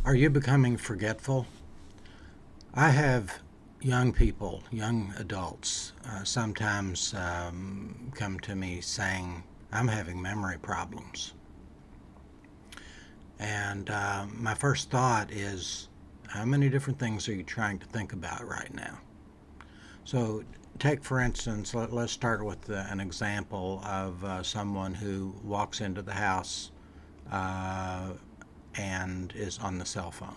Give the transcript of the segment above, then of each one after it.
Are you becoming forgetful? I have young people, young adults, sometimes come to me saying, I'm having memory problems. And my first thought is, how many different things are you trying to think about right now? So, take for instance, let's start with an example of someone who walks into the house uh, and is on the cell phone.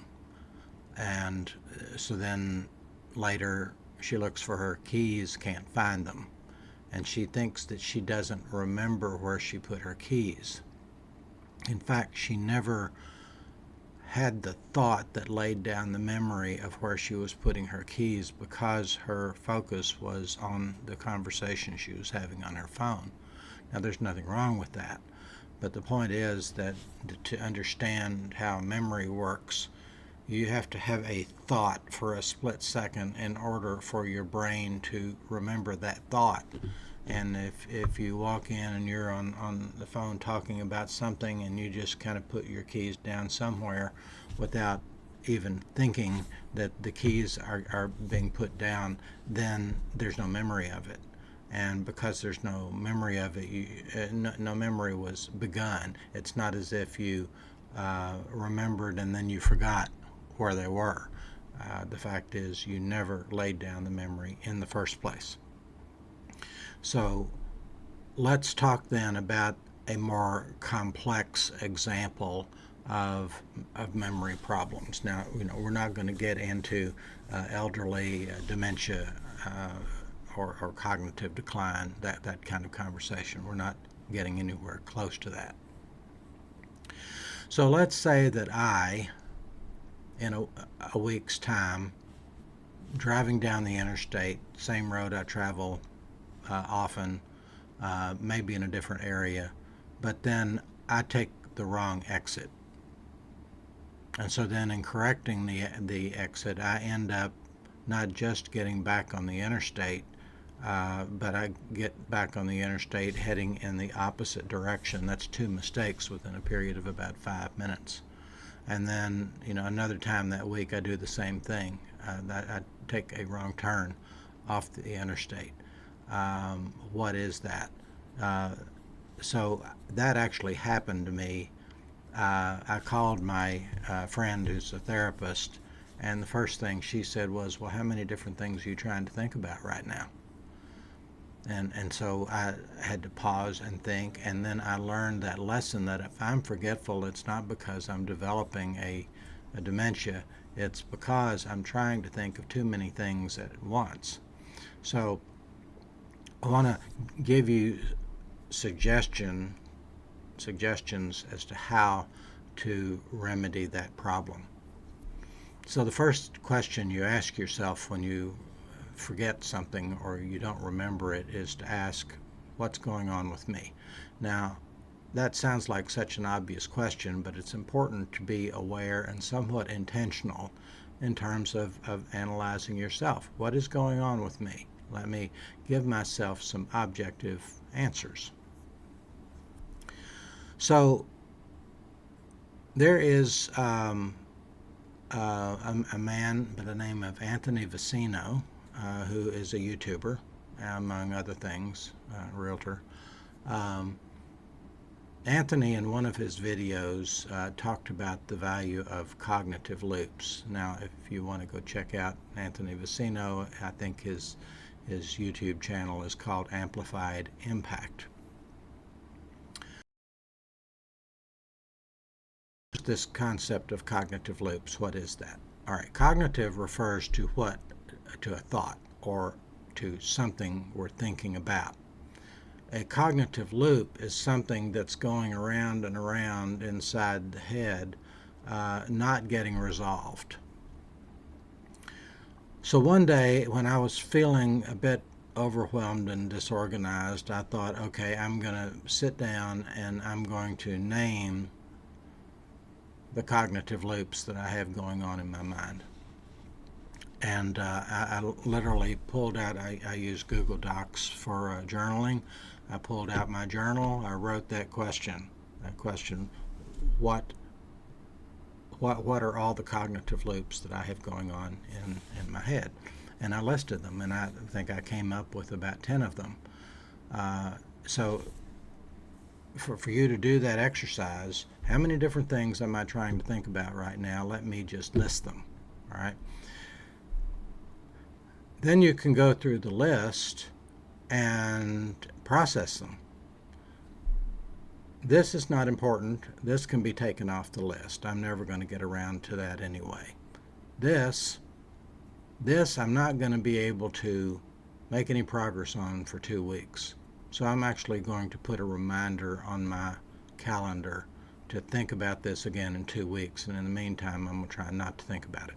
And so then later she looks for her keys, can't find them, and she thinks that she doesn't remember where she put her keys. In fact, she never had the thought that laid down the memory of where she was putting her keys because her focus was on the conversation she was having on her phone. Now, there's nothing wrong with that, but the point is that to understand how memory works, you have to have a thought for a split second in order for your brain to remember that thought. And if you walk in and you're on the phone talking about something and you just kind of put your keys down somewhere without even thinking that the keys are being put down, then there's no memory of it. And because there's no memory of it, no memory was begun. It's not as if you remembered and then you forgot where they were. The fact is, you never laid down the memory in the first place. So let's talk then about a more complex example of memory problems. Now, we're not going to get into elderly dementia or cognitive decline, that kind of conversation. We're not getting anywhere close to that. So let's say that I, in a week's time, driving down the interstate, same road I travel often, maybe in a different area, but then I take the wrong exit. And so then in correcting the exit, I end up not just getting back on the interstate, but I get back on the interstate heading in the opposite direction. That's two mistakes within a period of about 5 minutes. And then, another time that week I do the same thing. I take a wrong turn off the interstate. What is that? So that actually happened to me. I called my friend who's a therapist, and the first thing she said was, well, how many different things are you trying to think about right now? And so I had to pause and think, and then I learned that lesson that if I'm forgetful, it's not because I'm developing a dementia, it's because I'm trying to think of too many things at once. So I want to give you suggestions as to how to remedy that problem. So the first question you ask yourself when you forget something or you don't remember it is to ask, what's going on with me? Now, that sounds like such an obvious question, but it's important to be aware and somewhat intentional in terms of analyzing yourself. What is going on with me? Let me give myself some objective answers. So there is a man by the name of Anthony Vicino, who is a YouTuber, among other things, realtor. Anthony, in one of his videos, talked about the value of cognitive loops. Now, if you want to go check out Anthony Vicino, I think his YouTube channel is called Amplified Impact. This concept of cognitive loops, what is that? All right, cognitive refers to what? To a thought or to something we're thinking about. A cognitive loop is something that's going around and around inside the head, not getting resolved. So one day when I was feeling a bit overwhelmed and disorganized, I thought, okay, I'm going to sit down and I'm going to name the cognitive loops that I have going on in my mind. And I literally pulled out, I use Google Docs for journaling. I pulled out my journal. I wrote that question, what what are all the cognitive loops that I have going on in my head? And I listed them, and I think I came up with about 10 of them. So for you to do that exercise, how many different things am I trying to think about right now? Let me just list them. All right. Then you can go through the list and process them. This is not important. This can be taken off the list. I'm never going to get around to that anyway. This I'm not going to be able to make any progress on for 2 weeks. So I'm actually going to put a reminder on my calendar to think about this again in 2 weeks. And in the meantime, I'm going to try not to think about it.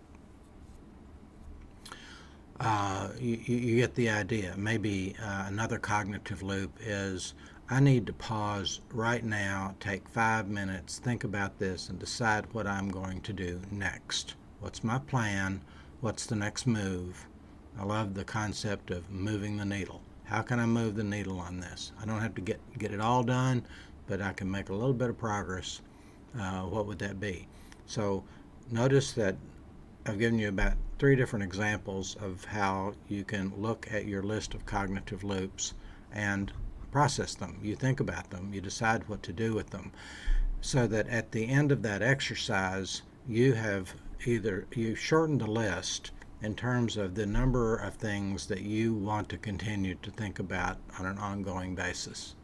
You get the idea. Maybe another cognitive loop is I need to pause right now, take 5 minutes, think about this, and decide what I'm going to do next. What's my plan? What's the next move? I love the concept of moving the needle. How can I move the needle on this? I don't have to get it all done, but I can make a little bit of progress. What would that be? So notice that I've given you about 3 different examples of how you can look at your list of cognitive loops and process them. You think about them, you decide what to do with them, so that at the end of that exercise, you've shortened the list in terms of the number of things that you want to continue to think about on an ongoing basis.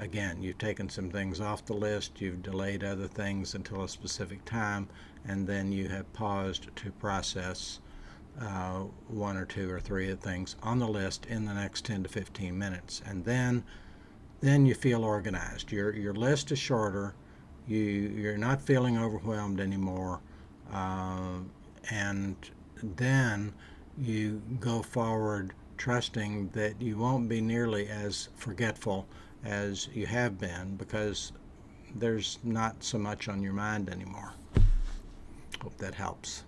Again, you've taken some things off the list, you've delayed other things until a specific time, and then you have paused to process 1 or 2 or 3 of things on the list in the next 10 to 15 minutes. And then you feel organized. Your list is shorter, you're not feeling overwhelmed anymore, and then you go forward trusting that you won't be nearly as forgetful as you have been, because there's not so much on your mind anymore. Hope that helps.